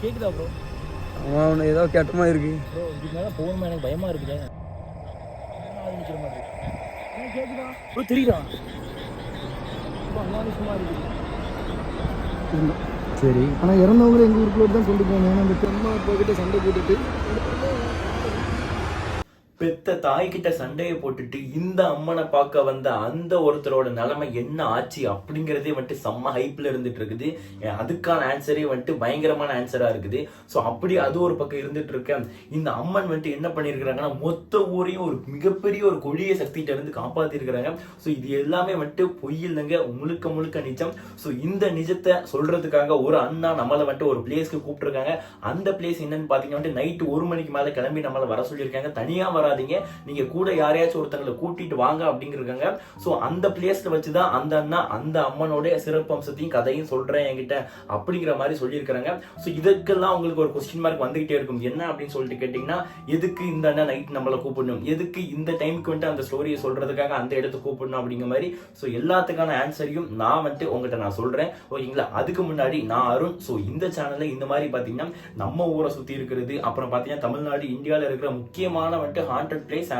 கேக்குதா ப்ரோ? அவனை ஏதோ கேட்டமா இருக்கு ப்ரோ இதுக்கு மேலே போகணுமா எனக்கு பயமாக இருக்குதே. நிற்கிற மாதிரி கேட்குதா ப்ரோ? தெரியுதா? ரொம்ப அமானுஷமாக இருக்குது. சரி. ஆனால் இறந்தவங்களை எங்கள் ஊருக்குள்ளே தான் கொண்டு போகணும். ஏன்னா அந்த பெருமா போய்கிட்ட சண்டை போட்டுட்டு பெத்த தாய்கிட்ட சண்டையை போட்டுட்டு இந்த அம்மனை பார்க்க வந்த அந்த ஒருத்தரோட நிலைமை என்ன ஆச்சு அப்படிங்கிறதே வந்துட்டு செம்ம ஹைப்ல இருந்துட்டு இருக்குது. அதுக்கான ஆன்சரே வந்துட்டு பயங்கரமான ஆன்சரா இருக்குது. ஸோ அப்படி அது ஒரு பக்கம் இருந்துட்டு இருக்க இந்த அம்மன் வந்துட்டு என்ன பண்ணியிருக்கிறாங்கன்னா மொத்த ஊரையும் ஒரு மிகப்பெரிய ஒரு கொடிய சக்திகிட்ட இருந்து காப்பாத்தி இருக்கிறாங்க. ஸோ இது எல்லாமே வந்துட்டு பொய் இல்லைங்க, முழுக்க முழுக்க நிஜம். ஸோ இந்த நிஜத்தை சொல்றதுக்காக ஒரு அண்ணா நம்மளை வந்துட்டு ஒரு பிளேஸ்க்கு கூப்பிட்டுருக்காங்க. அந்த பிளேஸ் என்னன்னு பாத்தீங்கன்னா வந்துட்டு நைட்டு 1 மணிக்கு மேல கிளம்பி நம்மளை வர சொல்லியிருக்காங்க. தனியா வராதீங்க, நீங்க கூட யாரையாச்சும் ஒருத்தங்களை கூட்டிட்டு வாங்க அப்படிங்கிறாங்க. சோ அந்த பிளேஸ்ல வச்சுதான் அந்த அண்ணா அந்த அம்மனோட சிறப்பு அம்சத்தையும் கதையும் சொல்றேன் என்கிட்ட அப்படிங்கிற மாதிரி சொல்லியிருக்காங்க. சோ இதற்கெல்லாம் உங்களுக்கு ஒரு கொஸ்டின் மார்க் வந்துகிட்டே இருக்கும். என்ன அப்படின்னு சொல்லிட்டு கேட்டீங்கன்னா, எதுக்கு இந்த அண்ணா நைட் நம்மளை கூப்பிடணும், எதுக்கு இந்த டைமுக்கு வந்துட்டு அந்த ஸ்டோரியை சொல்றதுக்காக அந்த இடத்துக்கு கூப்பிடணும் அப்படிங்கிற மாதிரி. சோ எல்லாத்துக்கான ஆன்சரையும் நான் வந்துட்டு உங்ககிட்ட நான் சொல்றேன், ஓகேங்களா? அதுக்கு முன்னாடி நான் அருண். சோ இந்த சேனல்ல இந்த மாதிரி பாத்தீங்கன்னா நம்ம ஊரை சுத்தி இருக்கிறது, அப்புறம் பாத்தீங்கன்னா தமிழ்நாடு இந்தியாவில இருக்கிற முக்கியமான வந்துட்டு ஹாண்டட் பிளேஸ்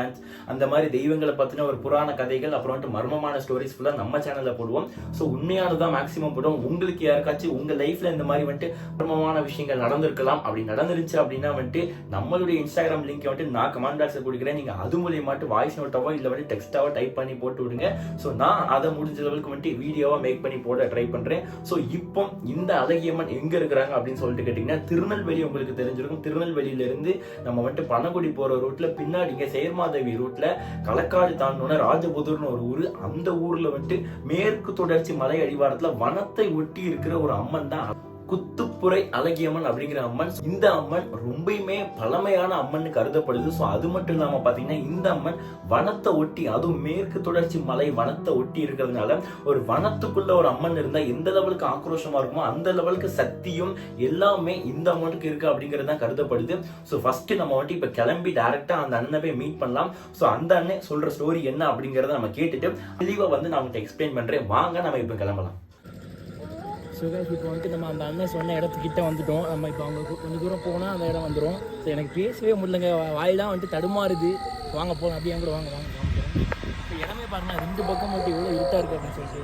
அந்த மாதிரி தெய்வங்களை பத்தின ஒரு புராண கதைகள், அப்புறம் வந்துட்டு மர்மமான ஸ்டோரிஸ் ஃபுல்லா நம்ம சேனல்ல போடுவோம். சோ உண்மையானதான் மேக்ஸிமம் போடுவோம். உங்களுக்கு யாருக்காச்சும் உங்க லைஃப்ல இந்த மாதிரி வந்துட்டு மர்மமான விஷயங்கள் நடந்திருக்கலாம், அப்படி நடந்துருச்சு அப்படின்னா வந்துட்டு நம்மளுடைய இன்ஸ்டாகிராம் லிங்க் வந்துட்டு நான் கமெண்ட் பாக்ஸ்ல கொடுக்குறேன். நீங்க அது மூலியமாட்டு வாய்ஸ் நோட்டாவோ இல்ல வந்துட்டு டெக்ஸ்டாவோ டைப் பண்ணி போட்டு விடுங்க. சோ நான் அதை முடிஞ்ச அளவுக்கு வந்துட்டு வீடியோவா மேக் பண்ணி போட ட்ரை பண்றேன். சோ இப்போ இந்த அழகியம்மன் எங்க இருக்கிறாங்க அப்படின்னு சொல்லிட்டு கேட்டீங்கன்னா, திருநெல்வேலி உங்களுக்கு தெரிஞ்சிருக்கும். திருநெல்வேலியில இருந்து நம்ம வந்துட்டு பனகுடி போற ரூட்ல பின்னாடி சேர்மாதேவி ரூட்ல களக்காடு தாண்டோன ராஜபுதூர்னு ஒரு ஊரு. அந்த ஊர்ல வந்துட்டு மேற்கு தொடர்ச்சி மலை அடிவாரத்துல வனத்தை ஒட்டி இருக்கிற ஒரு அம்மன் தான் குத்துப்புரை அழகியம்மன் அப்படிங்கிற அம்மன். இந்த அம்மன் ரொம்பயுமே பழமையான அம்மன் கருதப்படுது. ஸோ அது மட்டும் இல்லாம பாத்தீங்கன்னா இந்த அம்மன் வனத்தை ஒட்டி, அதுவும் மேற்கு தொடர்ச்சி மலை வனத்தை ஒட்டி இருக்கிறதுனால ஒரு வனத்துக்குள்ள ஒரு அம்மன் இருந்தா எந்த லெவலுக்கு ஆக்ரோஷமா இருக்குமோ அந்த லெவலுக்கு சக்தியும் எல்லாமே இந்த அம்மனுக்கு இருக்கு அப்படிங்கிறது தான் கருதப்படுது. ஸோ ஃபர்ஸ்ட் நம்ம வந்துட்டு இப்ப கிளம்பி டைரக்டா அந்த அண்ணனை போய் மீட் பண்ணலாம். ஸோ அந்த அண்ணன் சொல்ற ஸ்டோரி என்ன அப்படிங்கறத நம்ம கேட்டுட்டு தெளிவா வந்து நான் உங்களுக்கு எக்ஸ்பிளைன் பண்றேன். வாங்க நம்ம இப்ப கிளம்பலாம். ஸோ இப்போ வந்துட்டு நம்ம அந்த அண்ணன் சொன்ன இடத்துக்கிட்ட வந்துட்டோம். நம்ம இப்போ அவங்க கொஞ்சம் தூரம் போனால் அந்த இடம் வந்துடும். ஸோ எனக்கு பேசவே முடியலங்க, வாயிலாம் வந்துட்டு தடுமாறுது. வாங்க போகலாம், அப்படியே கூட வாங்க வாங்க வாங்க. இப்போ இடமே பாருங்கள், 2 பக்கம் மட்டும் எவ்வளோ இருட்டாக இருக்குது அப்படின்னு சொல்லிட்டு.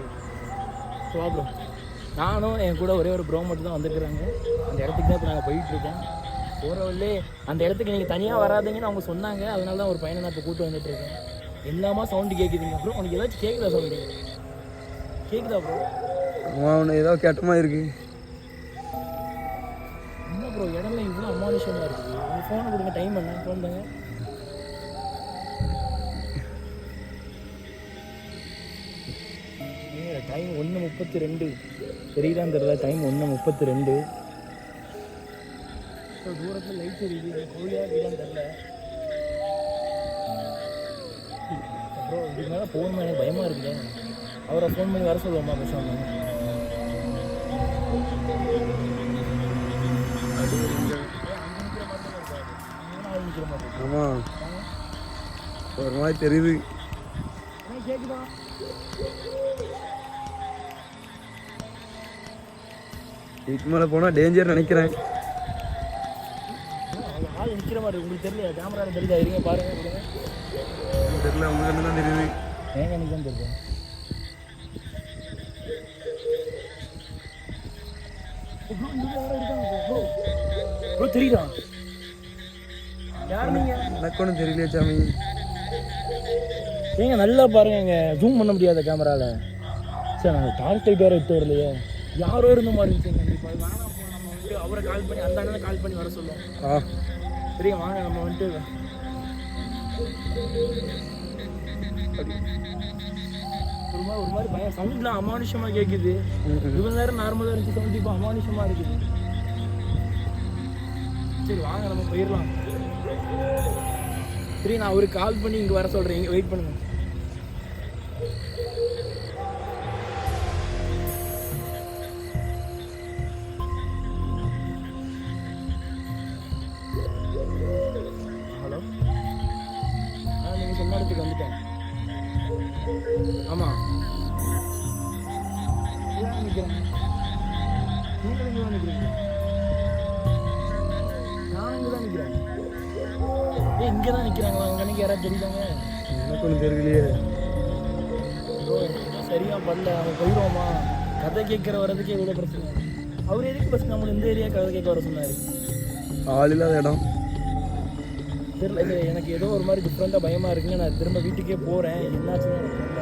ஸோ ப்ரோ நானும் என் கூட ஒரே ஒரு ப்ரோ மட்டும் தான் வந்துருக்குறாங்க. அந்த இடத்துக்கு தான் இப்போ நாங்கள் போயிட்டுருக்கோம். போகிறவர்களே அந்த இடத்துக்கு நீங்கள் தனியாக வராதுங்கன்னு அவங்க சொன்னாங்க. அதனால தான் ஒரு பையனை நான் இப்போ கூப்பிட்டு வந்துட்டுருக்கேன். எல்லாமா சவுண்டு கேட்குதுங்க. அப்புறம் உனக்கு ஏதாச்சும் கேட்குதா? சவுண்டு கேட்குதா ப்ரோ? அவனை ஏதோ கேட்டமா இருக்கு. என்ன ப்ரோ இடமே இவ்வளோ அமானுஷமாக இருக்குது. உங்கள் ஃபோனை கொடுங்க, டைம் பண்ண ஃபோன் தாங்க. டைம் 1:32 தெரியுதான் தெரியல. டைம் 1:32. ஸோ தூரத்தில் லைட் எரியுது. கோழியாக இருக்குதான்னு தெரில ப்ரோ. இதுக்கு மேலே போகணுமா எனக்கு பயமாக இருக்குங்க. அவரை ஃபோன் பண்ணி வர சொல்லுவோம்மா பேசாமல். ஆமா ஒரு மாதிரி தெரியுது. இதுக்கு மேல போனா டேஞ்சர் நினைக்கிறேன். ஆள் நிற்கிற மாதிரி உங்களுக்கு தெரியல? கேமராவில் தெரியுதா? இருங்க பாருங்க. தெரியல, உங்களுக்கு தான் தெரியுது. ஏங்க எனக்கு தான் தெரியும். தெரியுதா? யார் நீங்க? எனக்கு ஒன்றும் தெரியலையே சாமி. ஏங்க நல்லா பாருங்க, ஜூம் பண்ண முடியாத கேமரால. சரி நாங்கள் டார்ச் லைட் வேறு விட்டு வரலையே. யாரோ இருந்த மாதிரி இருந்துச்சுங்க. இப்போ வேணாம் போ, நம்ம வந்துட்டு அவரை கால் பண்ணி அந்த அண்ணனை கால் பண்ணி வர சொல்லுவோம். சரிங்க வாங்க நம்ம வந்துட்டு. ஒரு மாதிரி பயம். சவுண்ட்லாம் அமானுஷமாக கேட்குது. இவ்வளோ நேரம் நார்மலாக இருந்துச்சு சவுண்ட், இப்போ அமானுஷமாக இருக்குது. சரி வாங்க நம்ம போயிடலாம். சரி நான் அவருக்கு கால் பண்ணி இங்கே வர சொல்கிறேன். இங்கே வெயிட் பண்ணுங்க. ஹலோ, நீங்கள் சொன்ன இடத்துக்கு வந்துட்டேன். ஆமாம் நிற்கிறேன். நீங்கள் எங்கே நிற்கிறீங்க? இங்கே தான் நிற்கிறாங்களா? அவங்க அன்னைக்கு யாராவது தெரியுதாங்க? எனக்கு ஒன்றும் தெரியலையே. சரியா பண்ணல, அவங்க போயிடுவோமா? கதை கேட்குற வரதுக்கே எவ்வளோ பிரச்சனை. அவர் எதுக்கு ஃபஸ்ட் நம்மளை இந்த ஏரியா கதை கேட்க வர சொன்னார்? ஆள் இல்லாத இடம். தெரியல, இது எனக்கு ஏதோ ஒரு மாதிரி டிஃப்ரெண்ட்டாக பயமாக இருக்குங்க. நான் திரும்ப வீட்டுக்கே போகிறேன். என்னாச்சுன்னு எனக்கு தெரியல.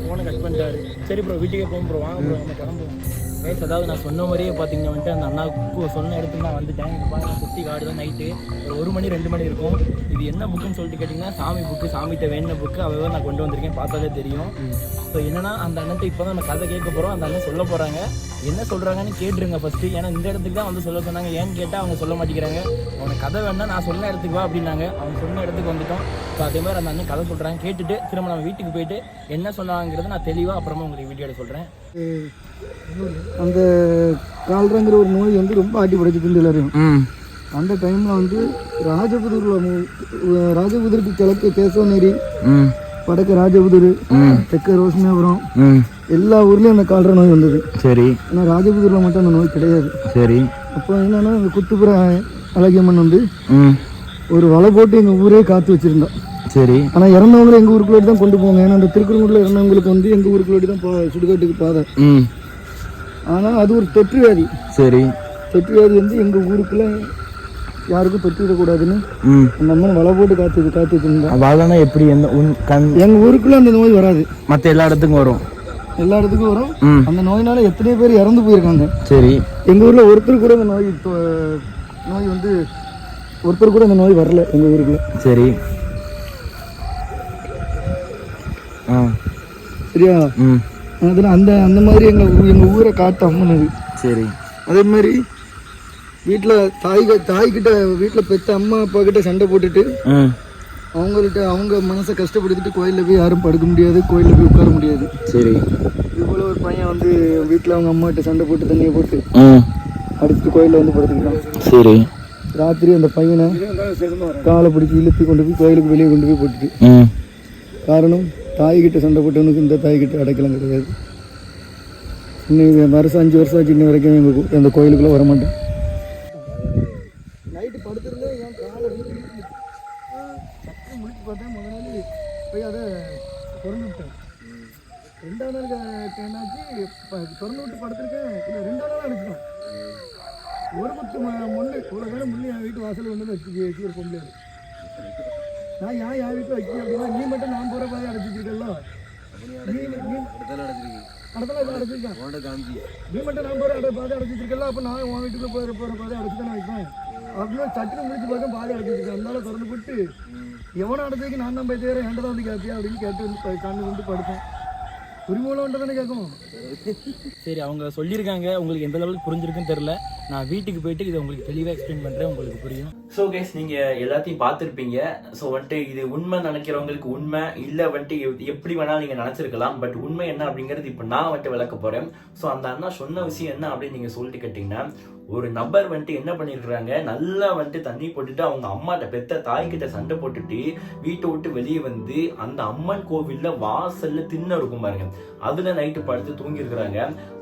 ஃபோனை கட் பண்ணிட்டாரு. சரி ப்ரோ, வீட்டுக்கே போகும் ப்ரோ. வாங்க ப்ரோ, நம்ம கிளம்புவோம். கைஸ், அதாவது நான் சொன்ன மாதிரியே பார்த்தீங்கன்னா வந்துட்டு அந்த அண்ணாவுக்கு சொன்ன இடத்துக்கு நான் வந்துட்டேன். இங்கே பாருங்க, சுற்றி காடு தான். நைட்டு ஒரு 1 மணி 2 மணி இருக்கும். இது என்ன புக்குன்னு சொல்லிட்டு கேட்டிங்கன்னா சாமி புக்கு, சாமிகிட்ட வேண்டின புக்கு. அவ்வளோ நான் கொண்டு வந்திருக்கேன், பார்த்தாலே தெரியும். ஸோ என்னன்னா, அந்த அண்ணத்தை இப்போ தான் நம்ம கதை கேட்க போகிறோம். அந்த அண்ணன் சொல்ல போகிறாங்க. என்ன சொல்கிறாங்கன்னு கேட்டுருங்க ஃபஸ்ட்டு. ஏன்னா இந்த இடத்துக்கு தான் வந்து சொல்ல சொன்னாங்க. ஏன்னு கேட்டால் அவங்க சொல்ல மாட்டேங்கிறாங்க. அவனுக்கு கதை வேணா நான் சொன்ன இடத்துக்கு வா அப்படின்னாங்க. அவங்க சொன்ன இடத்துக்கு வந்துட்டோம். ஸோ அதே மாதிரி அந்த அண்ணன் கதை சொல்கிறாங்க. கேட்டுட்டு திரும்ப நம்ம வீட்டுக்கு போயிட்டு என்ன சொன்னாங்கிறத நான் தெளிவாக அப்புறமா உங்களுக்கு வீடியோவில் சொல்கிறேன். அந்த கால்ராங்கிற ஒரு நோய் வந்து ரொம்ப ஆட்டி படைச்சிட்டு எல்லாரையும். அந்த டைமில் வந்து ராஜபுதருக்கு கிழக்கு கேசவநேரி, வடக்கு ராஜபுதூர், தெற்கு ரோஸ்மேபுரம், எல்லா ஊர்லேயும் அந்த கால்ரா நோய் வந்தது. சரி. ஆனால் ராஜபுதூரில் மட்டும் அந்த நோய் கிடையாது. சரி. அப்போ என்னன்னா, அந்த குத்துப்புற அழகியம்மன் வந்து ஒரு வலை போட்டு எங்கள் ஊரே காத்து வச்சுருந்தோம். சரி. ஆனால் இறந்தவங்களை எங்கள் ஊருக்குள்ளே தான் கொண்டு போவாங்க. ஏன்னா அந்த திருக்குறங்கூரில் இறந்தவங்களுக்கு வந்து எங்கள் ஊருக்குள்ளே தான் சுடுகாட்டுக்கு பாதை. ஆனால் அது ஒரு தொற்று வியாதி. சரி. தொற்று வியாதி வந்து எங்கள் ஊருக்குள்ளே யாருக்கும் தொற்றிடக்கூடாதுன்னு அந்த அம்மன் வலை போட்டு காத்து வச்சுருந்தோம். வலைனா எப்படி? எங்கள் ஊருக்குள்ளே அந்த நோய் வராது, மற்ற எல்லா இடத்துக்கும் வரும். எல்லா இடத்துக்கும் வரும். அந்த நோயினால எத்தனை பேர் இறந்து போயிருக்காங்க. சரி. எங்கள் ஊரில் ஒருத்தர் கூட அந்த நோய் வந்து ஒருத்தர் கூட அந்த நோய் வரல எங்கள் ஊருக்குள்ள. சரி. சரியா? அதில் அந்த மாதிரி எங்கள் ஊரை காட்டு அம்மன் அது. சரி. அதே மாதிரி வீட்டில் தாய்கிட்ட வீட்டில் பெற்ற அம்மா அப்பா கிட்ட சண்டை போட்டுட்டு அவங்க மனசை கஷ்டப்படுத்திட்டு கோயிலில் போய் யாரும் படுக்க முடியாது, கோயிலில் போய் உட்கார முடியாது. சரி. இது போல ஒரு பையன் வந்து வீட்டில் அவங்க அம்மாட்ட சண்டை போட்டு தண்ணியை போட்டு அடிச்சுட்டு கோயிலில் வந்து படுத்துக்கிட்டான். சரி. ராத்திரி அந்த பையனை காலை பிடிச்சி இழுத்து கொண்டு போய் கோயிலுக்கு வெளியே கொண்டு போய் போட்டுட்டு. காரணம், தாய்கிட்ட சண்டை போட்டவனுக்கு இந்த தாய்கிட்ட அடைக்கலாம் கிடையாது. இன்னும் வருஷம் 5 வருஷம் ஆச்சு, இன்ன வரைக்கும் அந்த கோயிலுக்குள்ளே வரமாட்டேன். நைட்டு படுத்துருந்தேன், என் காலை சட்டம் முடிச்சு பார்த்தேன். முதல் நாள் போய் அதை திறந்து விட்டேன். 2ஆம் நாள் என்னாச்சு, திறந்து விட்டு படுத்துருக்கேன். இல்லை 2ஆம் நாள் அடிச்சிட்டோம். ஒரு குத்து முள்ளு, இவ்வளோ நேரம் முள்ளு என் வீட்டு வாசல் வந்து வச்சு ஒரு பொம்பளை. நான் என் வீட்டில் வைக்க அப்படின்னா, நீ மட்டும் நான் போகிற பாதை அடைச்சிருக்கல, அடுத்தலாம் அடைச்சிருக்கேன். நீ மட்டும் நான் போகிற பாதை அடைச்சிருக்கல, அப்போ நான் உன் வீட்டுக்குள்ள போகிற பாதை அடைச்சி தானே வைப்பேன் அப்படின்னு சட்டுன்னு முடிச்சு பார்க்க பாதை அடைச்சிருக்கேன். அதனால திறந்து போட்டு எவனை அடைச்சதுக்கு நான் போய் தேர என்கிட்ட தான் வந்து கேட்பியா அப்படின்னு கேட்டு வந்து கண்ணு வந்து படுத்தேன். உரிமூலம் தானே கேட்கும். சரி, அவங்க சொல்லியிருக்காங்க. உங்களுக்கு எந்த லெவலுக்கு புரிஞ்சிருக்குன்னு தெரியல. நான் வீட்டுக்கு போயிட்டு இதை உங்களுக்கு தெளிவாக எக்ஸ்பிளைன் பண்ணுறேன், உங்களுக்கு புரியும். ஸோ கைஸ், நீங்கள் எல்லாத்தையும் பார்த்துருப்பீங்க. ஸோ வந்துட்டு இது உண்மை நினைக்கிறவங்களுக்கு உண்மை இல்லை, வந்துட்டு எப்படி வேணாலும் நீங்கள் நினச்சிருக்கலாம். பட் உண்மை என்ன அப்படிங்கிறது இப்போ நான் வந்துட்டு விளக்க போகிறேன். ஸோ அந்த அண்ணா சொன்ன விஷயம் என்ன அப்படின்னு நீங்கள் சொல்லிட்டு கேட்டிங்கன்னா, ஒரு நபர் வந்துட்டு என்ன பண்ணியிருக்கிறாங்க, நல்லா வந்துட்டு தண்ணி போட்டுட்டு அவங்க அம்மாட்ட பெத்த தாய்கிட்ட சண்டை போட்டுட்டு வீட்டை விட்டு வெளியே வந்து அந்த அம்மன் கோவில்ல வாசல்ல திண்ணை இருக்கும் பாருங்க, அதுல நைட்டு படுத்து தூங்கி இருக்கிறாங்க.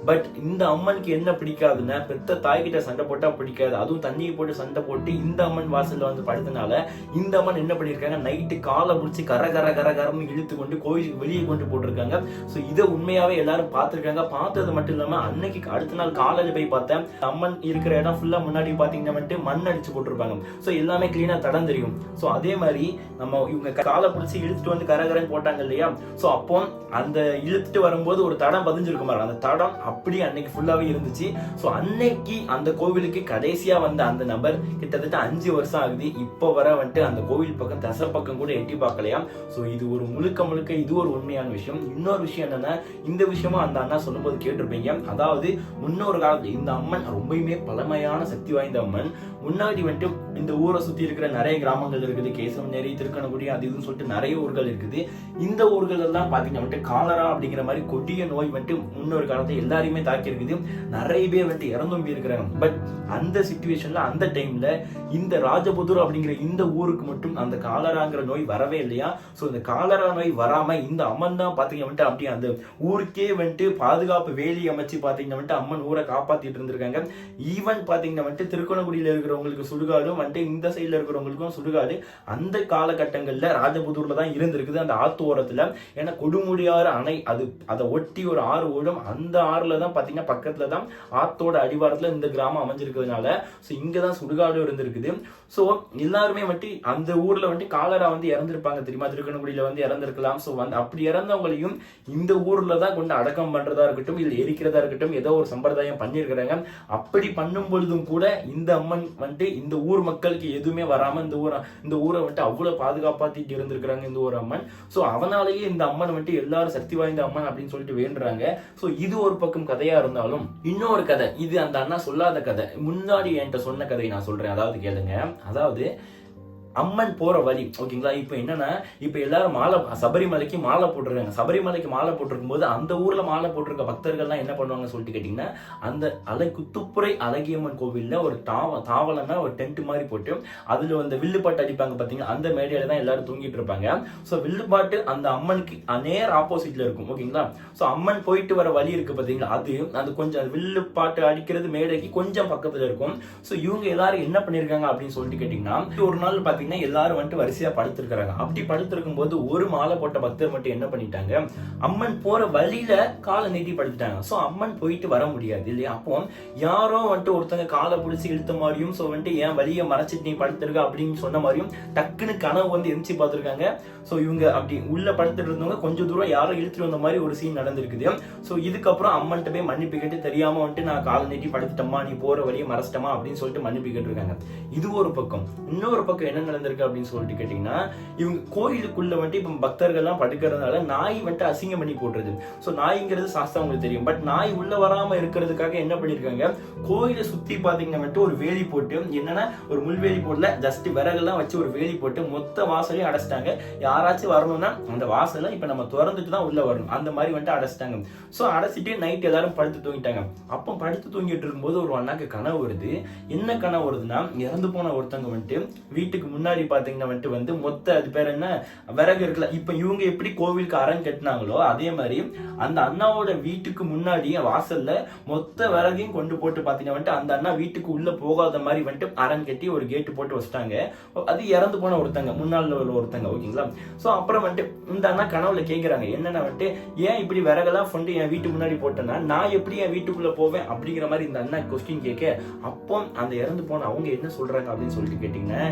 பட் இந்த அம்மனுக்கு என்ன பிடிக்காதுன்னா, பெத்த தாய்கிட்ட சண்டை போட்டா பிடிக்காது, அதுவும் தண்ணியை போட்டு சண்டை போட்டு இந்த அம்மன் வாசல்ல வந்து படுத்தனால இந்த அம்மன் என்ன பண்ணிருக்காங்க, நைட்டு காலை பிடிச்சி கரன்னு இழுத்து கொண்டு கோயிலுக்கு வெளியே கொண்டு போட்டிருக்காங்க. ஸோ இதை உண்மையாவே எல்லாரும் பார்த்துருக்காங்க. பார்த்தது மட்டும் இல்லாம அன்னைக்கு அடுத்த நாள் காலையில போய் பார்த்தேன், அம்மன் இருக்கிற இடம் ஃபுல்லா முன்னாடி பாத்தீங்கன்னா வந்துட்டு மண் அடிச்சு போட்டிருப்பாங்க. ஸோ எல்லாமே கிளீனா தடம் தெரியும். ஸோ அதே மாதிரி நம்ம இவங்க காலை பிடிச்சி இழுத்துட்டு வந்து கரகரன்னு போட்டாங்க இல்லையா, ஸோ அப்போ அந்த இழுத்துட்டு வரும்போது ஒரு தடம் பதிஞ்சிருக்கும் பாருங்க, அந்த தடம் அப்படியே அன்னைக்கு ஃபுல்லாவே இருந்துச்சு. ஸோ அன்னைக்கு அந்த கோவிலுக்கு கடைசியா வந்த அந்த நபர் கிட்டத்தட்ட 5 வருஷம் ஆகுது. இப்போ வர வந்துட்டு அந்த கோவில் பக்கம் தசை பக்கம் கூட எட்டி பார்க்கலையா. ஸோ இது ஒரு முழுக்க இது ஒரு உண்மையான விஷயம். இன்னொரு விஷயம் என்னன்னா, இந்த விஷயமும் அந்த அண்ணா சொல்லும்போது கேட்டிருப்பீங்க. அதாவது முன்னொரு காலத்துல இந்த அம்மன் ரொம்பவுமே பழமையான சக்தி வாய்ந்த அம்மன். முன்னாடி வந்துட்டு இந்த ஊரை சுத்தி இருக்கிற நிறைய கிராமங்கள் இருக்குது, கேசவநேரி, திருக்கணங்குடி, அது இதுன்னு சொல்லிட்டு நிறைய ஊர்கள் இருக்குது. இந்த ஊர்கள் எல்லாம் பாத்தீங்கன்னா வந்துட்டு காலரா அப்படிங்கிற மாதிரி கொடிய நோய் வந்துட்டு முன்னொரு காலத்துல எல்லாரையுமே தாக்கி இருக்குது. நிறைய பேர் வந்துட்டு இறந்தும் இருக்கிறாங்க. பட் அந்த சிச்சுவேஷன்ல அந்த டைம்ல இந்த ராஜபுதூர் அப்படிங்கிற இந்த ஊருக்கு மட்டும் அந்த காலராங்கிற நோய் வரவே இல்லையா. ஸோ இந்த காலரா நோய் வராம இந்த அம்மன் தான் பாத்தீங்கன்னா வந்துட்டு அப்படியே அந்த ஊருக்கே வந்துட்டு பாதுகாப்பு வேலி அமைச்சு பாத்தீங்கன்னா வந்துட்டு அம்மன் ஊரை காப்பாத்திட்டு இருந்திருக்காங்க. ஈவன் பாத்தீங்கன்னா வந்துட்டு திருக்கோணங்குடியில இருக்கிறவங்களுக்கு சுடுகாடும் வந்துட்டு இந்த சைட்ல இருக்கிறவங்களுக்கும் சுடுகாடு அந்த காலகட்டங்கள்ல ராஜபுதூர்ல தான் இருந்திருக்குது, அந்த ஆத்து ஓரத்துல. ஏன்னா கொடுமுடியாறு அணை அதை ஒட்டி ஒரு ஆறு ஓடும், அந்த ஆறுல தான் பாத்தீங்கன்னா பக்கத்துல தான் ஆத்தோட அடிவாரத்துல இந்த கிராமம் அமைஞ்சிருக்கிறதுனால சோ இங்கதான் சுடுகாடு இருந்திருக்குது. சோ எல்லாருமே வந்துட்டு அந்த ஊர்ல வந்துட்டு காலரா வந்து இறந்திருப்பாங்க தெரியுமா, திருக்கோணங்குடியில வந்து இறந்திருக்கலாம். சோ வந்து அப்படி இறந்தவங்களையும் இந்த ஊர்ல தான் கொண்டு அடக்கம் பண்றதா இருக்கட்டும், இல்ல எரிக்கிறதா இருக்கட்டும், ஏதோ ஒரு சம்பிரதாயம் பண்ணிருக்கிறாங்க. அப்படி பண்ணும் பொழுதும் கூட இந்த அம்மன் வந்துட்டு இந்த ஊர் மக்களுக்கு எதுவுமே வராம இந்த ஊரை வந்துட்டு அவ்வளவு பாதுகாப்பாத்திட்டு இருந்திருக்கிறாங்க இந்த ஊர் அம்மன். சோ அவனாலேயே இந்த அம்மன் வந்துட்டு எல்லாரும் சக்தி வாய்ந்த அம்மன் அப்படின்னு சொல்லிட்டு வேண்டுறாங்க. சோ இது ஒரு பக்கம் கதையா இருந்தாலும் இன்னொரு கதை, இது அந்த அண்ணா சொல்லாத கதை, முன்னாடி என்கிட்ட சொன்ன கதையை நான் சொல்றேன். அதாவது கேளுங்க, அதாவது அம்மன் போற வழி ஓகேங்களா. இப்ப என்னன்னா, இப்ப எல்லாரும் சபரிமலைக்கு மாலை போட்டுருக்காங்க. சபரிமலைக்கு மாலை போட்டிருக்கும் போது அந்த ஊர்ல மாலை போட்டிருக்க பக்தர்கள்லாம் என்ன பண்ணுவாங்க சொல்லிட்டு கேட்டீங்கன்னா, அந்த குத்துப்புரை அழகியம்மன் கோவில்ல ஒரு தாவலன்னா ஒரு டென்ட் மாதிரி போட்டு அதுல அந்த வில்லுப்பாட்டு அடிப்பாங்க பாத்தீங்கன்னா, அந்த மேடையில தான் எல்லாரும் தூங்கிட்டு இருப்பாங்க. சோ வில்லுப்பாட்டு அந்த அம்மனுக்கு நேர் ஆப்போசிட்ல இருக்கும் ஓகேங்களா. சோ அம்மன் போயிட்டு வர வழி இருக்கு பாத்தீங்களா, அது கொஞ்சம் வில்லுப்பாட்டு அடிக்கிறது மேடைக்கு கொஞ்சம் பக்கத்துல இருக்கும். சோ இவங்க எல்லாரும் என்ன பண்ணிருக்காங்க அப்படின்னு சொல்லிட்டு கேட்டீங்கன்னா, ஒரு நாள் பாத்தீங்கன்னா எல்லாரும் வந்துட்டு வரிசையா படுத்திருக்காங்க. அப்படி படுத்திருக்கும் போது ஒரு மாலை போட்ட பக்தர் மட்டும் என்ன பண்ணிட்டாங்க, அம்மன் போற வழியில காலை நீட்டி படுத்துட்டாங்க. சோ அம்மன் போயிட்டு வர முடியாது இல்லையா. அப்போ யாரோ வந்துட்டு ஒருத்தங்க காலை பிடிச்சி இழுத்த மாதிரியும், சோ வந்துட்டு என் வழியை மறைச்சிட்டு நீ படுத்திருக்க அப்படின்னு சொன்ன மாதிரியும் டக்குன்னு கனவு வந்து எரிச்சு பார்த்திருக்காங்க. சோ இவங்க அப்படி உள்ள படுத்துட்டு இருந்தவங்க கொஞ்சம் தூரம் யாரோ இழுத்துட்டு வந்த மாதிரி ஒரு சீன் நடந்திருக்குது. சோ இதுக்கப்புறம் அம்மன்கிட்ட போய் மன்னிப்பு கேட்டு, தெரியாம வந்துட்டு நான் காலை நீட்டி படுத்துட்டமா, நீ போற வழியை மறைச்சிட்டமா அப்படின்னு சொல்லிட்டு மன்னிப்பு கேட்டு இருக்காங்க. இது ஒரு பக்கம். இன்னொரு பக்கம் என்ன நடந்திருக்கு அப்படின்னு சொல்லிட்டு கேட்டீங்கன்னா, இவங்க கோயிலுக்குள்ள வந்துட்டு இப்ப பக்தர்கள் எல்லாம் படுக்கிறதுனால நாய் வந்துட்டு அசிங்கம் பண்ணி போட்டுருது. சோ நாய்ங்கிறது சாஸ்திரம் உங்களுக்கு தெரியும். பட் நாய் உள்ள வராம இருக்கிறதுக்காக என்ன பண்ணிருக்காங்க, கோயிலை சுத்தி பாத்தீங்கன்னா வந்துட்டு ஒரு வேலி போட்டு, என்னன்னா ஒரு முள்வேலி போடல, ஜஸ்ட் விறகுலாம் வச்சு ஒரு வேலி போட்டு மொத்த வாசலையும் அடைச்சிட்டாங்க. யாராச்சும் வரணும்னா அந்த வாசலை இப்ப நம்ம திறந்துட்டு தான் உள்ள வரணும், அந்த மாதிரி வந்துட்டு அடைச்சிட்டாங்க. சோ அடைச்சிட்டு நைட் எல்லாரும் படுத்து தூங்கிட்டாங்க. அப்போ படுத்து தூங்கிட்டு இருக்கும்போது ஒரு அண்ணாக்கு கனவு வருது. என்ன கனவு வருதுன்னா, இறந்து போன ஒருத்தவங்க வந்துட்டு வீட்டுக்கு முன்னாடி பாத்தீங்கன்னா வந்துட்டு வந்து மொத்த அது பேர் என்ன விறகு இருக்குல்ல, இப்ப இவங்க எப்படி கோவிலுக்கு அரண் கட்டினாங்களோ அதே மாதிரி அந்த அண்ணாவோட வீட்டுக்கு முன்னாடி வாசல்ல மொத்த விறகையும் கொண்டு போட்டு பாத்தீங்கன்னா வந்துட்டு அந்த அண்ணா வீட்டுக்கு உள்ள போகாத மாதிரி வந்துட்டு அரண் கட்டி ஒரு கேட்டு போட்டு வச்சிட்டாங்க. அது இறந்து போன ஒருத்தங்க, முன்னாள் ஒருத்தங்க ஓகேங்களா. சோ அப்புறம் வந்துட்டு இந்த அண்ணா கனவுல கேக்குறாங்க, என்னன்னா வந்துட்டு ஏன் இப்படி விறகெல்லாம் கொண்டு என் வீட்டு முன்னாடி போட்டேன்னா நான் எப்படி என் வீட்டுக்குள்ள போவேன் அப்படிங்கிற மாதிரி இந்த அண்ணா கொஸ்டின் கேட்க, அப்போ அந்த இறந்து போன அவங்க என்ன சொல்றாங்க அப்படின்னு சொல்லிட்டு கேட்டீங்கன்னா,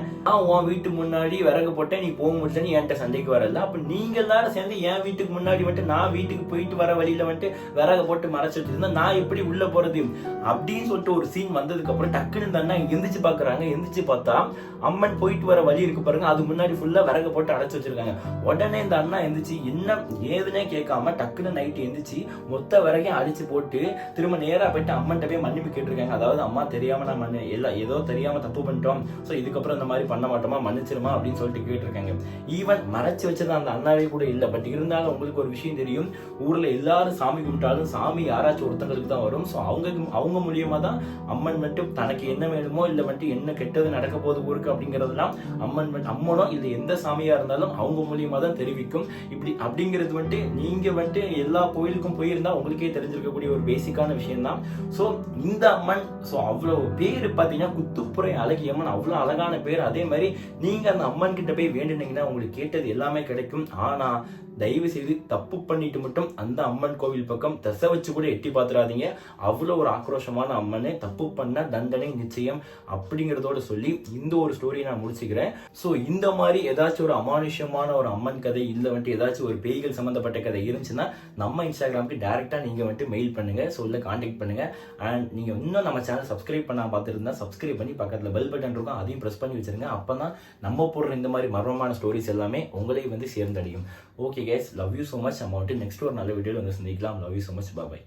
உன் வீட்டு முன்னாடி விறகு போட்டேன், நீ போக முடியல, நீ என்கிட்ட சண்டைக்கு வரல, அப்ப நீங்க எல்லாரும் சேர்ந்து என் வீட்டுக்கு முன்னாடி வந்துட்டு நான் வீட்டுக்கு போயிட்டு வர வழியில வந்துட்டு விறகு போட்டு மறைச்சு வச்சிருந்தா நான் எப்படி உள்ள போறது அப்படின்னு சொல்லிட்டு ஒரு சீன் வந்ததுக்கு அப்புறம் டக்குன்னு இந்த அண்ணா எந்திரிச்சு பாக்குறாங்க. எந்திரிச்சு பார்த்தா அம்மன் போயிட்டு வர வழி இருக்கு பாருங்க, அது முன்னாடி ஃபுல்லா விறகு போட்டு அடைச்சு வச்சிருக்காங்க. உடனே இந்த அண்ணா எந்திரிச்சு என்ன ஏதுனே கேட்காம டக்குன்னு நைட்டு எந்திரிச்சு மொத்த விறகையும் அடிச்சு போட்டு திரும்ப நேரா போயிட்டு அம்மன்கிட்ட போய் மன்னிப்பு கேட்டிருக்காங்க. அதாவது அம்மா தெரியாம நான் ஏதோ தெரியாம தப்பு பண்ணிட்டோம், சோ இதுக்கப்புறம் இந்த மாதிரி பண்ண மாட்டோமா, மன்னிச்சிருமா அப்படின்னு சொல்லிட்டு கேட்டிருக்காங்க. ஈவன் மறைச்சு வச்சது அந்த அண்ணாவே கூட இல்லை. பட் இருந்தாலும் உங்களுக்கு ஒரு விஷயம் தெரியும், ஊர்ல எல்லாரும் சாமி கும்பிட்டாலும் சாமி யாராச்சும் ஒருத்தங்களுக்கு தான் வரும். ஸோ அவங்க மூலியமா தான் அம்மன் மட்டும் தனக்கு என்ன வேணுமோ இல்லை மட்டும் என்ன கெட்டது நடக்க போது ஊருக்கு அப்படிங்கிறதுலாம் அம்மனோ இல்லை எந்த சாமியா இருந்தாலும் அவங்க மூலியமா தான் தெரிவிக்கும். இப்படி அப்படிங்கிறது வந்துட்டு நீங்க வந்துட்டு எல்லா கோயிலுக்கும் போயிருந்தா உங்களுக்கே தெரிஞ்சிருக்கக்கூடிய ஒரு பேசிக்கான விஷயம் தான். ஸோ இந்த அம்மன் அவ்வளவு பேர் பார்த்தீங்கன்னா குத்துப்புரை அழகியம்மன், அவ்வளவு அழகான பேர். அதே மாதிரி நீங்க அந்த அம்மன் கிட்ட போய் வேண்டினீங்கன்னா உங்களுக்கு கேட்டது எல்லாமே கிடைக்கும். ஆனா தயவு செய்து தப்பு பண்ணிட்டு மட்டும் அந்த அம்மன் கோவில் பக்கம் தசை வச்சு கூட எட்டி பார்த்துடாதீங்க. அவ்வளவு ஒரு ஆக்ரோஷமான அம்மனே, தப்பு பண்ண தண்டனை நிச்சயம் அப்படிங்கிறதோட சொல்லி இந்த ஒரு ஸ்டோரியை நான் முடிச்சுக்கிறேன். ஸோ இந்த மாதிரி ஏதாச்சும் ஒரு அமானுஷ்யமான ஒரு அம்மன் கதை இல்லை வந்துட்டு ஏதாச்சும் ஒரு பேய்கள் சம்பந்தப்பட்ட கதை இருந்துச்சுன்னா நம்ம இன்ஸ்டாகிராமுக்கு டைரக்டா நீங்க வந்துட்டு மெயில் பண்ணுங்க, சொல்ல கான்டாக்ட் பண்ணுங்க. அண்ட் நீங்க இன்னும் நம்ம சேனல் சப்ஸ்கிரைப் பண்ண பார்த்துருந்தா சப்ஸ்கிரைப் பண்ணி பக்கத்துல பெல் பட்டன் இருக்கும், அதையும் பிரஸ் பண்ணி வச்சிருங்க. அப்பதான் நம்ம போடுற இந்த மாதிரி மர்மமான ஸ்டோரிஸ் எல்லாமே உங்களையும் வந்து சேர்ந்தடையும். Okay guys, love you so much. நம்ம வந்துட்டு நெக்ஸ்ட் ஒரு நல்ல வீடியோல வந்து சந்திக்கலாம். love you so much. bye bye.